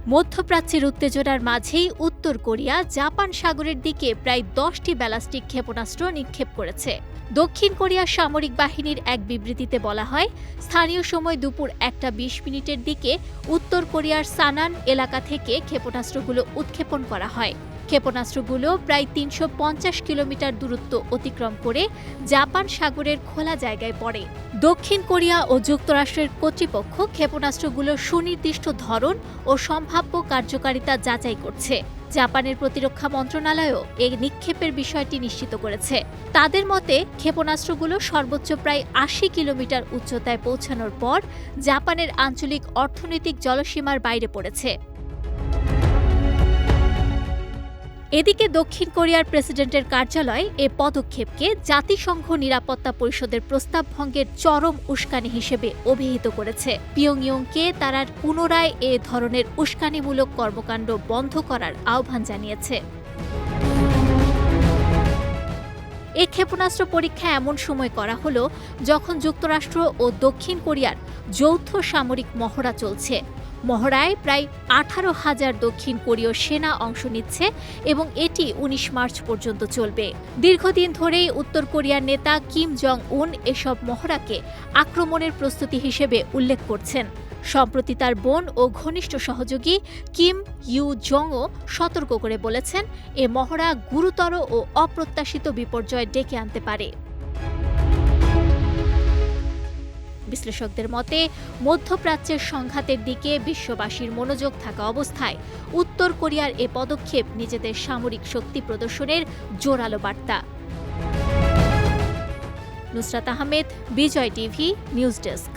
মধ্যপ্রাচ্যের উত্তেজনার মাঝেই উত্তর কোরিয়া জাপান সাগরের দিকে প্রায় 10টি ব্যালিস্টিক ক্ষেপণাস্ত্র নিক্ষেপ করেছে। দক্ষিণ কোরিয়ার সামরিক বাহিনীর এক বিবৃতিতে বলা হয়, স্থানীয় সময় দুপুর 1:20 দিকে উত্তর কোরিয়ার সানান এলাকা থেকে ক্ষেপণাস্ত্রগুলো উৎক্ষেপণ করা হয়। ক্ষেপণাস্ত্রগুলো প্রায় 350 কিলোমিটার দূরত্ব অতিক্রম করে জাপান সাগরের খোলা জায়গায় পড়ে। দক্ষিণ কোরিয়া ও যুক্তরাষ্ট্রের কর্তৃপক্ষ ক্ষেপণাস্ত্রগুলোর সুনির্দিষ্ট ধরন ও সম্ভাব্য কার্যকারিতা যাচাই করছে। জাপানের প্রতিরক্ষা মন্ত্রণালয়ও এই নিক্ষেপের বিষয়টি নিশ্চিত করেছে। তাদের মতে, ক্ষেপণাস্ত্রগুলো সর্বোচ্চ প্রায় 80 কিলোমিটার উচ্চতায় পৌঁছানোর পর জাপানের আঞ্চলিক অর্থনৈতিক জলসীমার বাইরে পড়েছে। এদিকে দক্ষিণ কোরিয়ার প্রেসিডেন্টের কার্যালয় এ পদক্ষেপকে জাতিসংঘ নিরাপত্তা পরিষদের প্রস্তাব ভঙ্গের চরম উস্কানি হিসেবে অভিহিত করেছে। পিয়ংইয়ংকে তারা পুনরায় এ ধরনের উস্কানিমূলক কর্মকাণ্ড বন্ধ করার আহ্বান জানিয়েছে। এই ক্ষেপণাস্ত্র পরীক্ষা এমন সময় করা হলো যখন যুক্তরাষ্ট্র ও দক্ষিণ কোরিয়ার যৌথ সামরিক মহড়া চলছে। মহড়ায় প্রায় 18,000 দক্ষিণ কোরীয় সেনা অংশ নিচ্ছে এবং এটি 19 মার্চ পর্যন্ত চলবে। দীর্ঘদিন ধরেই উত্তর কোরিয়ার নেতা কিম জং উন এসব মহড়াকে আক্রমণের প্রস্তুতি হিসেবে উল্লেখ করছেন। সম্প্রতি তার বোন ও ঘনিষ্ঠ সহযোগী কিম ইউ জংও সতর্ক করে বলেছেন, এ মহড়া গুরুতর ও অপ্রত্যাশিত বিপর্যয় ডেকে আনতে পারে। বিশ্লেষকদের মতে, মধ্যপ্রাচ্যের সংঘাতের দিকে বিশ্ববাসীর মনোযোগ থাকা অবস্থায় উত্তর কোরিয়ার এ পদক্ষেপ নিজেদের সামরিক শক্তি প্রদর্শনের জোরালো বার্তা। নুসরাত আহমেদ, বিজয় টিভি, নিউজ ডেস্ক।